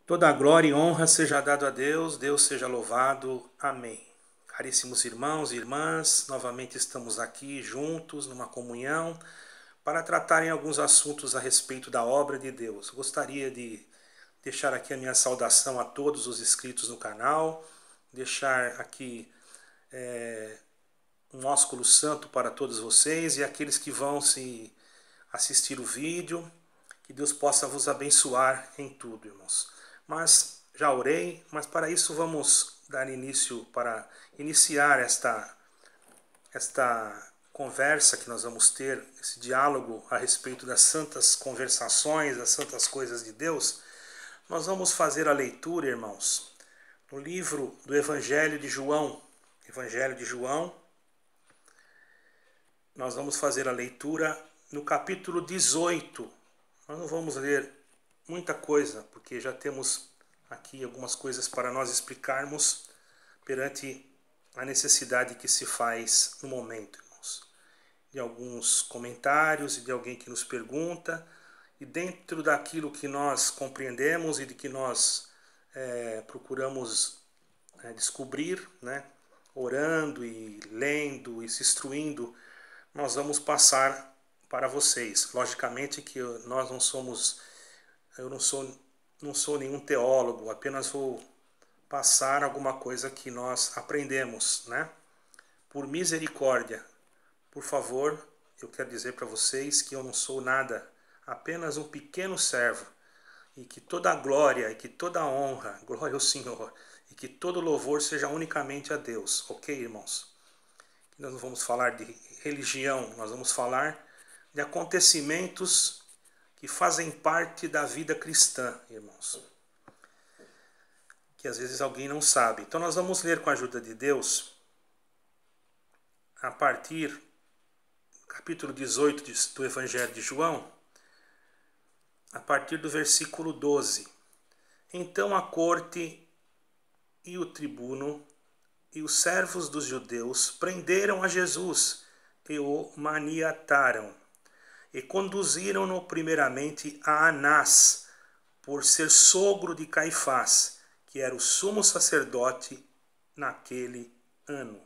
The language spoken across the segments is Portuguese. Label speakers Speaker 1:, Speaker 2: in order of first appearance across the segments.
Speaker 1: Toda a glória e honra seja dado a Deus, Deus seja louvado. Amém. Caríssimos irmãos e irmãs, novamente estamos aqui juntos numa comunhão para tratarem alguns assuntos a respeito da obra de Deus. Gostaria de deixar aqui a minha saudação a todos os inscritos no canal, deixar aqui um ósculo santo para todos vocês e aqueles que vão se assistir o vídeo. Que Deus possa vos abençoar em tudo, irmãos. Mas já orei, mas para isso vamos dar início, para iniciar esta conversa que nós vamos ter, esse diálogo a respeito das santas conversações, das santas coisas de Deus. Nós vamos fazer a leitura, irmãos, no livro do Evangelho de João. Nós vamos fazer a leitura no capítulo 18. Nós não vamos ler muita coisa, porque já temos aqui algumas coisas para nós explicarmos perante a necessidade que se faz no momento, irmãos. De alguns comentários e de alguém que nos pergunta, e dentro daquilo que nós compreendemos e de que nós procuramos descobrir, né, orando e lendo e se instruindo, nós vamos passar para vocês. Logicamente que nós não somos, eu não sou nenhum teólogo, apenas vou passar alguma coisa que nós aprendemos, né? Por misericórdia, por favor, eu quero dizer para vocês que eu não sou nada, apenas um pequeno servo, e que toda a glória e que toda a honra, glória ao Senhor, e que todo louvor seja unicamente a Deus, ok, irmãos? Nós não vamos falar de religião, nós vamos falar de acontecimentos que fazem parte da vida cristã, irmãos. Que às vezes alguém não sabe. Então nós vamos ler com a ajuda de Deus, a partir do capítulo 18 do Evangelho de João, a partir do versículo 12. Então a corte e o tribuno e os servos dos judeus prenderam a Jesus e o maniataram. E conduziram-no primeiramente a Anás, por ser sogro de Caifás, que era o sumo sacerdote naquele ano.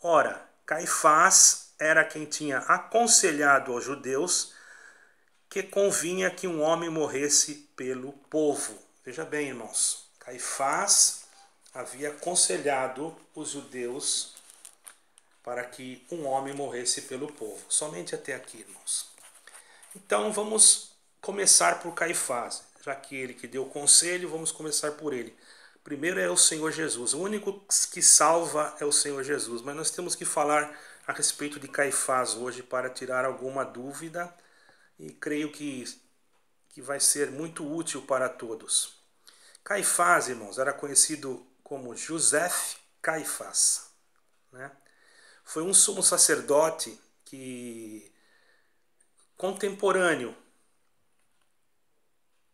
Speaker 1: Ora, Caifás era quem tinha aconselhado aos judeus que convinha que um homem morresse pelo povo. Veja bem, irmãos, Caifás havia aconselhado os judeus para que um homem morresse pelo povo. Somente até aqui, irmãos. Então vamos começar por Caifás. Já que ele que deu o conselho, vamos começar por ele. Primeiro é o Senhor Jesus. O único que salva é o Senhor Jesus. Mas nós temos que falar a respeito de Caifás hoje para tirar alguma dúvida. E creio que vai ser muito útil para todos. Caifás, irmãos, era conhecido como José Caifás, né? Foi um sumo sacerdote que contemporâneo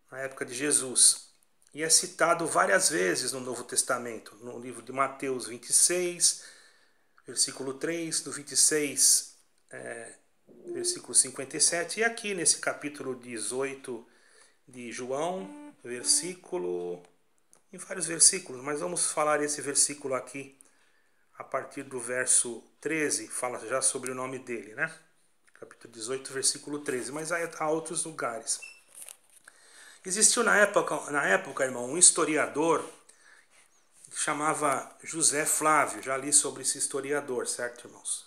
Speaker 1: na época de Jesus, e é citado várias vezes no Novo Testamento, no livro de Mateus 26, versículo 3, do 26, versículo 57, e aqui nesse capítulo 18 de João, em vários versículos, mas vamos falar esse versículo aqui, a partir do verso 13, fala já sobre o nome dele, né? Capítulo 18, versículo 13, mas há outros lugares. Existiu na época, irmão, um historiador que chamava José Flávio. Já li sobre esse historiador, certo, irmãos?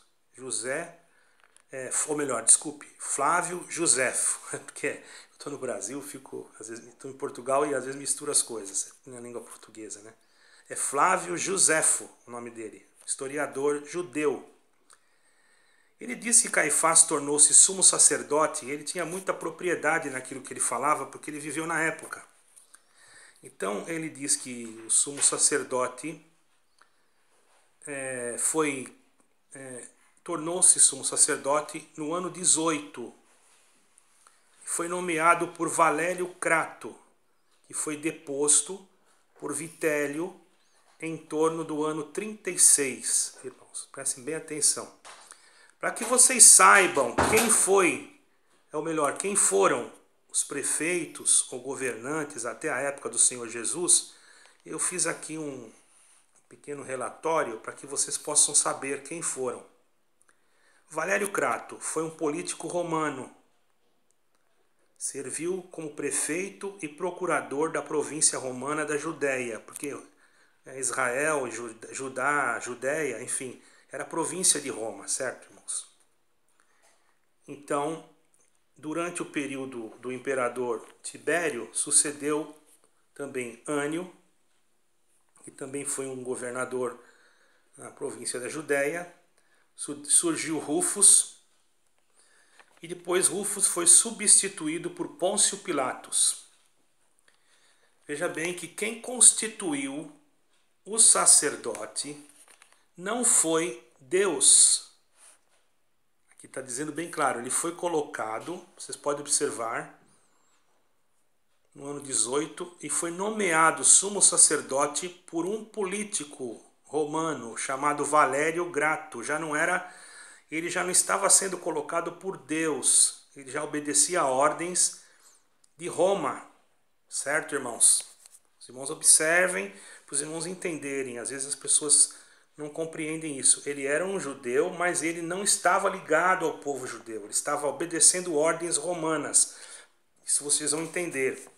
Speaker 1: Flávio Joséfo. Porque eu estou no Brasil, às vezes estou em Portugal e às vezes misturo as coisas na língua portuguesa, né? É Flávio Joséfo o nome dele, historiador judeu. Ele disse que Caifás tornou-se sumo sacerdote e ele tinha muita propriedade naquilo que ele falava, porque ele viveu na época. Então ele diz que o sumo sacerdote tornou-se sumo sacerdote no ano 18. Foi nomeado por Valélio Crato, que foi deposto por Vitélio em torno do ano 36. Irmãos, prestem bem atenção. Para que vocês saibam quem foram os prefeitos ou governantes até a época do Senhor Jesus, eu fiz aqui um pequeno relatório para que vocês possam saber quem foram. Valério Crato foi um político romano. Serviu como prefeito e procurador da província romana da Judéia, porque Israel, Judá, Judéia, enfim, era a província de Roma, certo, irmãos? Então, durante o período do imperador Tibério, sucedeu também Ânio, que também foi um governador na província da Judéia. Surgiu Rufus, e depois Rufus foi substituído por Pôncio Pilatos. Veja bem que quem constituiu o sacerdote não foi Deus. Aqui está dizendo bem claro, ele foi colocado, vocês podem observar, no ano 18, e foi nomeado sumo sacerdote por um político romano chamado Valério Grato. Ele já não estava sendo colocado por Deus, ele já obedecia a ordens de Roma, certo, irmãos? Os irmãos observem, para os irmãos entenderem, às vezes as pessoas não compreendem isso. Ele era um judeu, mas ele não estava ligado ao povo judeu, ele estava obedecendo ordens romanas. Isso vocês vão entender.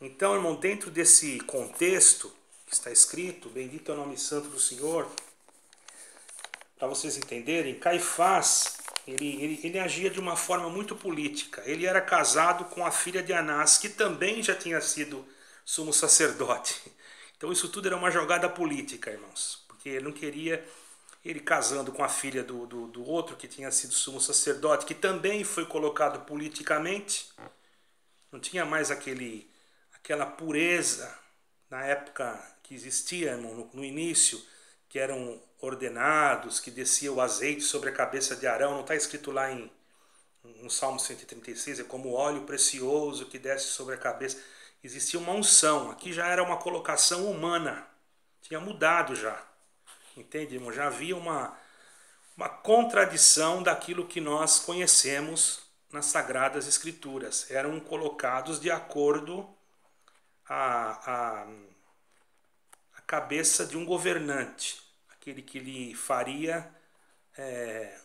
Speaker 1: Então, irmão, dentro desse contexto que está escrito, bendito é o nome santo do Senhor, para vocês entenderem, Caifás, ele agia de uma forma muito política. Ele era casado com a filha de Anás, que também já tinha sido sumo sacerdote. Então isso tudo era uma jogada política, irmãos, porque ele não queria ele casando com a filha do outro que tinha sido sumo sacerdote, que também foi colocado politicamente. Não tinha mais aquela pureza na época que existia, irmão, no início, que eram ordenados, que descia o azeite sobre a cabeça de Arão. Não está escrito lá no Salmo 136, é como óleo precioso que desce sobre a cabeça. Existia uma unção, aqui já era uma colocação humana, tinha mudado já, entende, irmão? Já havia uma contradição daquilo que nós conhecemos nas Sagradas Escrituras. Eram colocados de acordo a cabeça de um governante, aquele que lhe faria,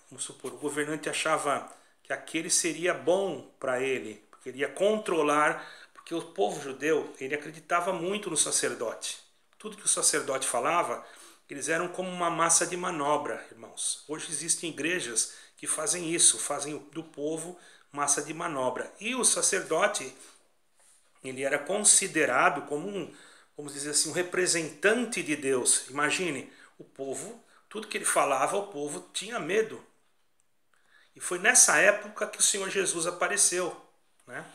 Speaker 1: vamos supor, o governante achava que aquele seria bom para ele, porque ele ia controlar, porque o povo judeu, ele acreditava muito no sacerdote. Tudo que o sacerdote falava, eles eram como uma massa de manobra, irmãos. Hoje existem igrejas que fazem isso, fazem do povo massa de manobra. E o sacerdote, ele era considerado como vamos dizer assim, um representante de Deus. Imagine, o povo, tudo que ele falava, o povo tinha medo. E foi nessa época que o Senhor Jesus apareceu, né?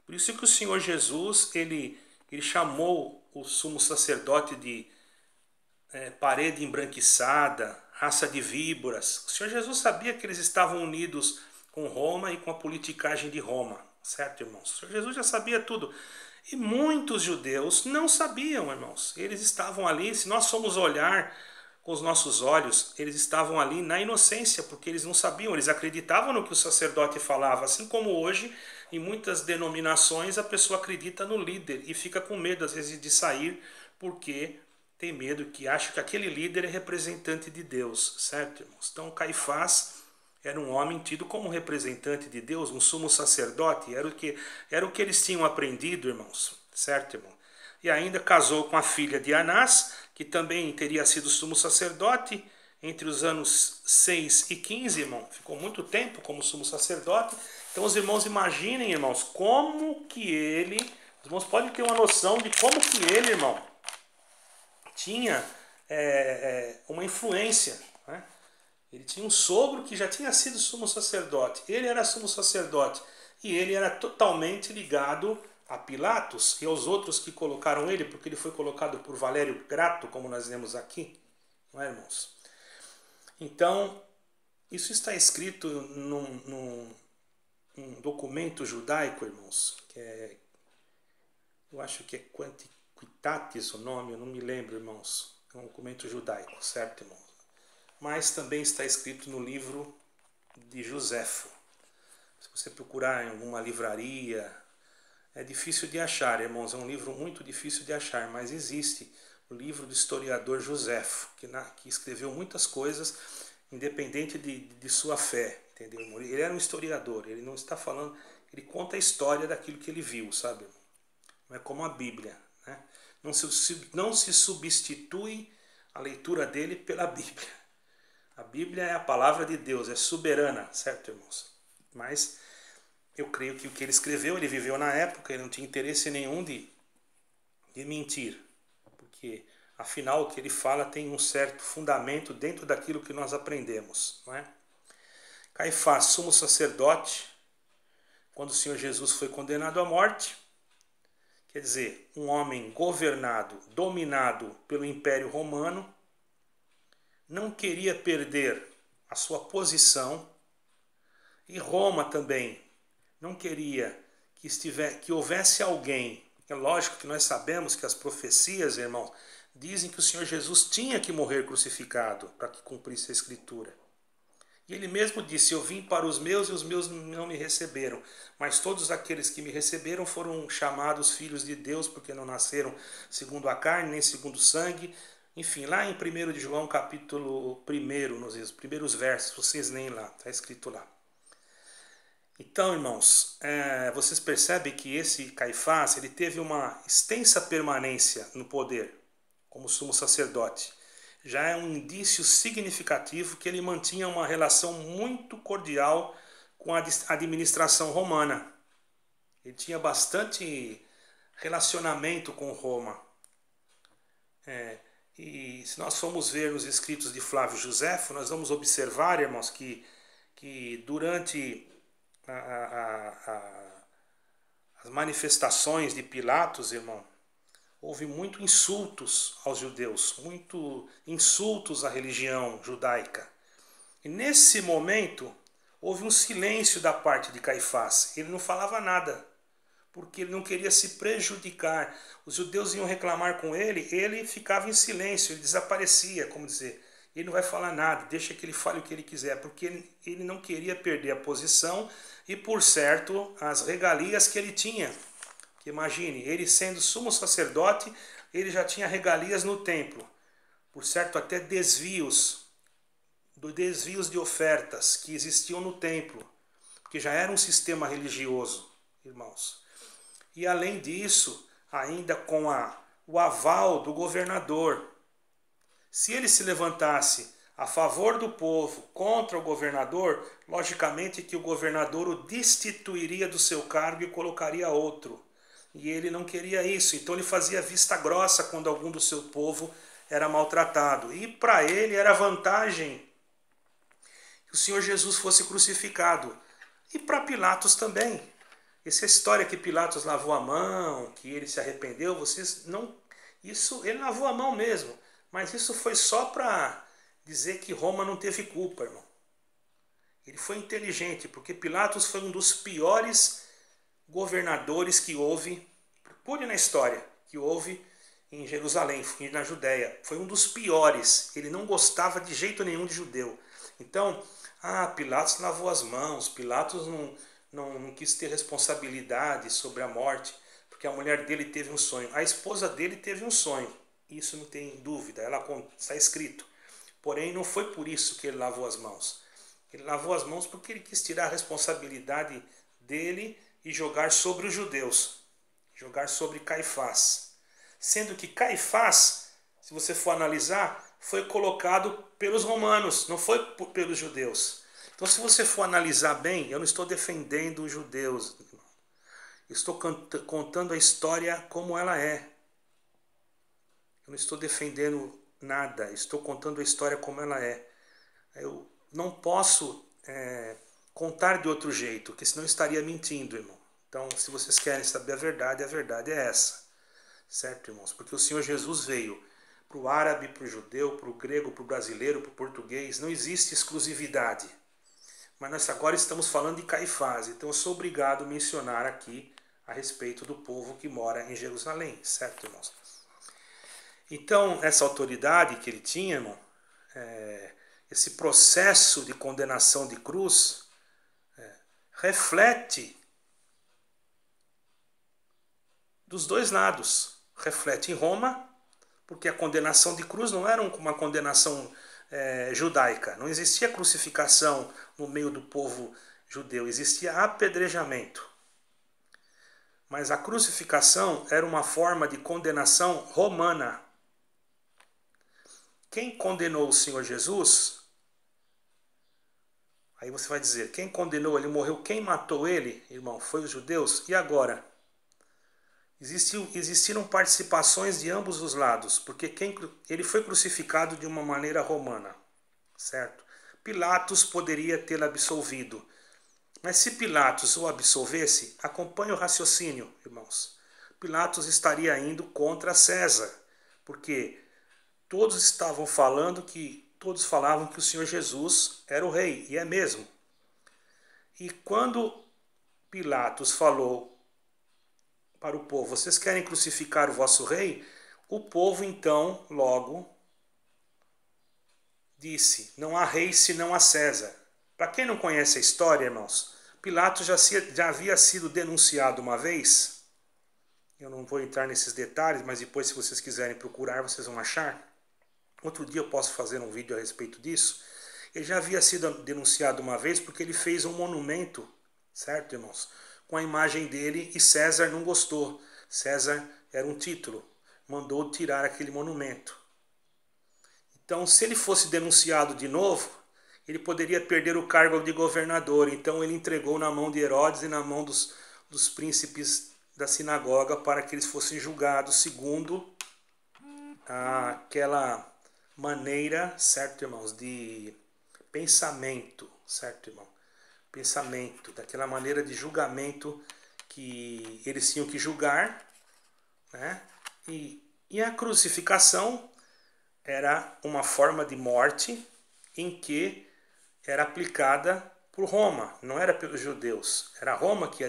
Speaker 1: Por isso que o Senhor Jesus, ele chamou o sumo sacerdote de parede embranquiçada, raça de víboras. O Senhor Jesus sabia que eles estavam unidos com Roma e com a politicagem de Roma, certo, irmãos? O Senhor Jesus já sabia tudo. E muitos judeus não sabiam, irmãos. Eles estavam ali, se nós formos olhar com os nossos olhos, eles estavam ali na inocência, porque eles não sabiam, eles acreditavam no que o sacerdote falava. Assim como hoje, em muitas denominações, a pessoa acredita no líder e fica com medo, às vezes, de sair, porque tem medo, que acha que aquele líder é representante de Deus, certo, irmãos? Então, Caifás era um homem tido como representante de Deus, um sumo sacerdote, era o que eles tinham aprendido, irmãos, certo, irmão? E ainda casou com a filha de Anás, que também teria sido sumo sacerdote entre os anos 6 e 15, irmão. Ficou muito tempo como sumo sacerdote. Então os irmãos imaginem, irmãos, como que ele, os irmãos podem ter uma noção de como que ele, irmão, tinha uma influência, né? Ele tinha um sogro que já tinha sido sumo sacerdote. Ele era sumo sacerdote. E ele era totalmente ligado a Pilatos e aos outros que colocaram ele, porque ele foi colocado por Valério Grato, como nós lemos aqui. Não é, irmãos? Então, isso está escrito num documento judaico, irmãos, que eu acho que é Quantitatis o nome, eu não me lembro, irmãos. É um documento judaico, certo, irmãos? Mas também está escrito no livro de Joséfo. Se você procurar em alguma livraria, é difícil de achar, irmãos, é um livro muito difícil de achar, mas existe o livro do historiador Joséfo, que escreveu muitas coisas, independente de sua fé, entendeu? Ele era um historiador, ele não está falando, ele conta a história daquilo que ele viu, sabe? Não é como a Bíblia, né? Não se substitui a leitura dele pela Bíblia. A Bíblia é a palavra de Deus, é soberana, certo, irmãos? Mas eu creio que o que ele escreveu, ele viveu na época, ele não tinha interesse nenhum de mentir, porque afinal o que ele fala tem um certo fundamento dentro daquilo que nós aprendemos, não é? Caifás, sumo sacerdote, quando o Senhor Jesus foi condenado à morte, quer dizer, um homem governado, dominado pelo Império Romano, não queria perder a sua posição, e Roma também não queria que houvesse alguém. É lógico que nós sabemos que as profecias, irmãos, dizem que o Senhor Jesus tinha que morrer crucificado para que cumprisse a Escritura. E ele mesmo disse, eu vim para os meus e os meus não me receberam, mas todos aqueles que me receberam foram chamados filhos de Deus, porque não nasceram segundo a carne, nem segundo o sangue. Enfim, lá em 1 de João, capítulo 1, nos primeiros versos, vocês leem lá, está escrito lá. Então, irmãos, vocês percebem que esse Caifás, ele teve uma extensa permanência no poder como sumo sacerdote. Já é um indício significativo que ele mantinha uma relação muito cordial com a administração romana. Ele tinha bastante relacionamento com Roma. E se nós formos ver nos escritos de Flávio Joséfo, nós vamos observar, irmãos, que durante as manifestações de Pilatos, irmão, houve muito insultos aos judeus, muito insultos à religião judaica. E nesse momento, houve um silêncio da parte de Caifás. Ele não falava nada, porque ele não queria se prejudicar. Os judeus iam reclamar com ele ficava em silêncio, ele desaparecia, como dizer, ele não vai falar nada, deixa que ele fale o que ele quiser, porque ele não queria perder a posição e, por certo, as regalias que ele tinha. Que imagine, ele sendo sumo sacerdote, ele já tinha regalias no templo. Por certo, até desvios de ofertas que existiam no templo, porque já era um sistema religioso, irmãos. E além disso, ainda com o aval do governador. Se ele se levantasse a favor do povo contra o governador, logicamente que o governador o destituiria do seu cargo e colocaria outro. E ele não queria isso, então ele fazia vista grossa quando algum do seu povo era maltratado. E para ele era vantagem que o Senhor Jesus fosse crucificado. E para Pilatos também. Essa história que Pilatos lavou a mão, que ele se arrependeu, vocês não... Isso, ele lavou a mão mesmo. Mas isso foi só para dizer que Roma não teve culpa, irmão. Ele foi inteligente, porque Pilatos foi um dos piores governadores que houve, procure na história, que houve em Jerusalém, na Judéia. Foi um dos piores. Ele não gostava de jeito nenhum de judeu. Então, Pilatos lavou as mãos, Pilatos não quis ter responsabilidade sobre a morte, porque a mulher dele teve um sonho. A esposa dele teve um sonho. Isso não tem dúvida, está escrito. Porém, não foi por isso que ele lavou as mãos. Ele lavou as mãos porque ele quis tirar a responsabilidade dele e jogar sobre os judeus. Jogar sobre Caifás. Sendo que Caifás, se você for analisar, foi colocado pelos romanos, não foi pelos judeus. Então, se você for analisar bem, eu não estou defendendo os judeus. Estou contando a história como ela é. Eu não estou defendendo nada, estou contando a história como ela é. Eu não posso contar de outro jeito, porque senão eu estaria mentindo, irmão. Então, se vocês querem saber a verdade é essa. Certo, irmãos? Porque o Senhor Jesus veio para o árabe, para o judeu, para o grego, para o brasileiro, para o português. Não existe exclusividade. Mas nós agora estamos falando de Caifás, então eu sou obrigado a mencionar aqui a respeito do povo que mora em Jerusalém. Certo, irmãos? Então, essa autoridade que ele tinha, irmão, esse processo de condenação de cruz, reflete dos dois lados. Reflete em Roma, porque a condenação de cruz não era uma condenação judaica. Não existia crucificação no meio do povo judeu, existia apedrejamento. Mas a crucificação era uma forma de condenação romana. Quem condenou o Senhor Jesus? Aí você vai dizer, quem condenou ele morreu, quem matou ele, irmão, foi os judeus. E agora? Existiram participações de ambos os lados, porque ele foi crucificado de uma maneira romana, certo? Pilatos poderia tê-lo absolvido, mas se Pilatos o absolvesse, acompanhe o raciocínio, irmãos. Pilatos estaria indo contra César, porque todos falavam que o Senhor Jesus era o rei, e é mesmo. E quando Pilatos falou para o povo, vocês querem crucificar o vosso rei? O povo então logo disse, não há rei senão a César. Para quem não conhece a história, irmãos, Pilatos já havia sido denunciado uma vez. Eu não vou entrar nesses detalhes, mas depois, se vocês quiserem procurar, vocês vão achar. Outro dia eu posso fazer um vídeo a respeito disso. Ele já havia sido denunciado uma vez porque ele fez um monumento, certo, irmãos? Com a imagem dele, e César não gostou. César era um título, mandou tirar aquele monumento. Então, se ele fosse denunciado de novo, ele poderia perder o cargo de governador. Então, ele entregou na mão de Herodes e na mão dos príncipes da sinagoga para que eles fossem julgados segundo aquela maneira, certo, irmãos, de pensamento, certo, irmão? Pensamento, daquela maneira de julgamento que eles tinham que julgar, né? E a crucificação era uma forma de morte em que era aplicada por Roma, não era pelos judeus. Era Roma que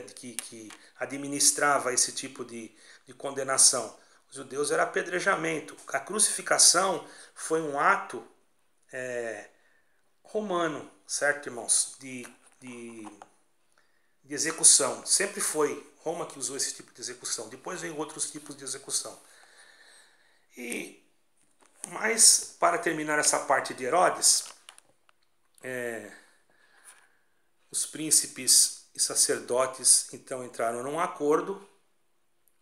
Speaker 1: administrava esse tipo de condenação. Os judeus era apedrejamento. A crucificação foi um ato romano, certo, irmãos? De execução. Sempre foi Roma que usou esse tipo de execução. Depois veio outros tipos de execução. Mas, para terminar essa parte de Herodes, os príncipes e sacerdotes então entraram num acordo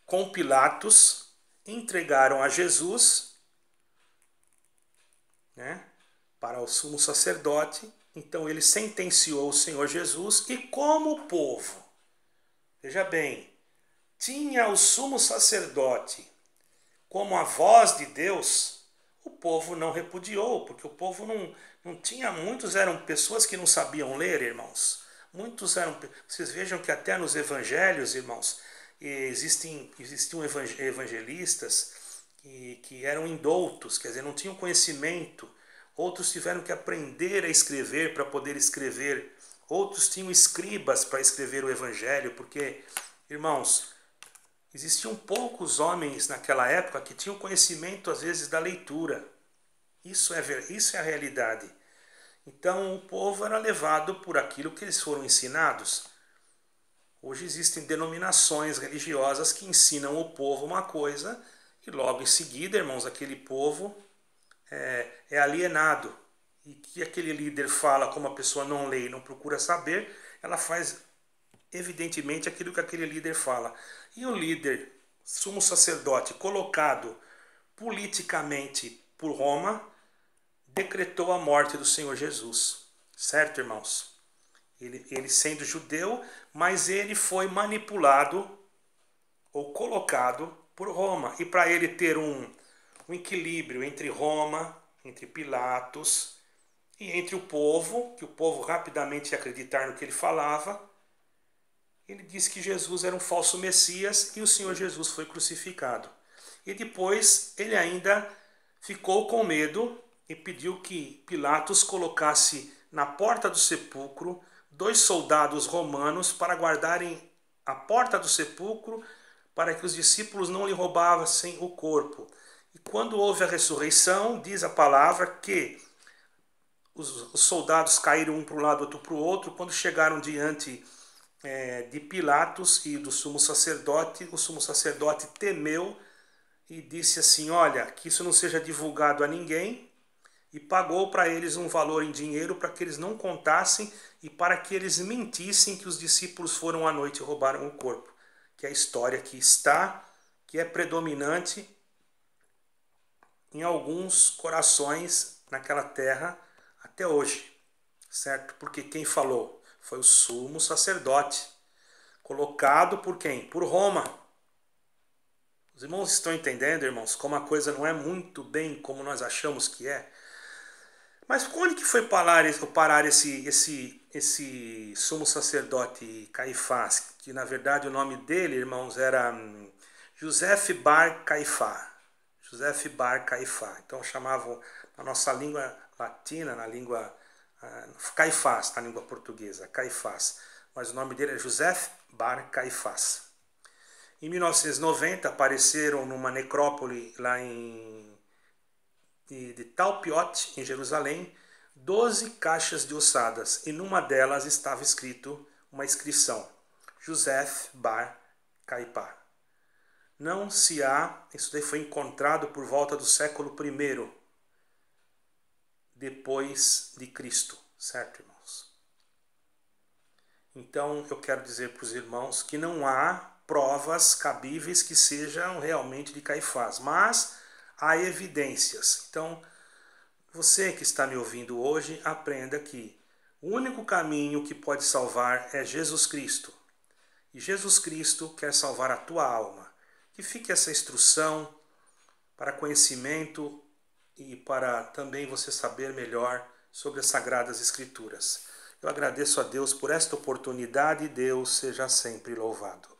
Speaker 1: com Pilatos, entregaram a Jesus, né, para o sumo sacerdote. Então ele sentenciou o Senhor Jesus, e como o povo, veja bem, tinha o sumo sacerdote como a voz de Deus, o povo não repudiou, porque o povo não tinha, muitos eram pessoas que não sabiam ler, irmãos. Muitos eram, vocês vejam que até nos evangelhos, irmãos, existiam evangelistas que eram indoutos, quer dizer, não tinham conhecimento. Outros tiveram que aprender a escrever para poder escrever. Outros tinham escribas para escrever o evangelho, porque, irmãos, existiam poucos homens naquela época que tinham conhecimento, às vezes, da leitura. Isso é a realidade. Então, o povo era levado por aquilo que eles foram ensinados. Hoje existem denominações religiosas que ensinam o povo uma coisa e logo em seguida, irmãos, aquele povo é alienado. E que aquele líder fala, como a pessoa não lê e não procura saber, ela faz evidentemente aquilo que aquele líder fala. E o líder, sumo sacerdote, colocado politicamente por Roma, decretou a morte do Senhor Jesus. Certo, irmãos? Ele sendo judeu, mas ele foi manipulado ou colocado por Roma. E para ele ter um equilíbrio entre Roma, entre Pilatos e entre o povo, que o povo rapidamente ia acreditar no que ele falava, ele disse que Jesus era um falso Messias e o Senhor Jesus foi crucificado. E depois ele ainda ficou com medo e pediu que Pilatos colocasse na porta do sepulcro 2 soldados romanos para guardarem a porta do sepulcro, para que os discípulos não lhe roubassem o corpo. E quando houve a ressurreição, diz a palavra que os soldados caíram um para um lado, outro para o outro. Quando chegaram diante de Pilatos e do sumo sacerdote. O sumo sacerdote temeu e disse assim: olha, que isso não seja divulgado a ninguém, e pagou para eles um valor em dinheiro para que eles não contassem e para que eles mentissem que os discípulos foram à noite e roubaram o corpo. Que é a história que está, que é predominante em alguns corações naquela terra até hoje, certo? Porque quem falou foi o sumo sacerdote, colocado por quem? Por Roma. Os irmãos estão entendendo, irmãos, como a coisa não é muito bem como nós achamos que é? Mas onde que foi parar esse sumo sacerdote Caifás? Que na verdade o nome dele, irmãos, era José Bar Caifás. José Bar Caifás. Então chamavam na nossa língua latina, na língua Caifás, na língua portuguesa, Caifás. Mas o nome dele é José Bar Caifás. Em 1990 apareceram numa necrópole lá de Talpiot, em Jerusalém, 12 caixas de ossadas, e numa delas estava escrito uma inscrição: José Bar Caifás. Não se há, isso daí foi encontrado por volta do século I depois de Cristo, certo, irmãos? Então eu quero dizer para os irmãos que não há provas cabíveis que sejam realmente de Caifás, mas há evidências. Então, você que está me ouvindo hoje, aprenda que o único caminho que pode salvar é Jesus Cristo. E Jesus Cristo quer salvar a tua alma. Que fique essa instrução para conhecimento e para também você saber melhor sobre as Sagradas Escrituras. Eu agradeço a Deus por esta oportunidade e Deus seja sempre louvado.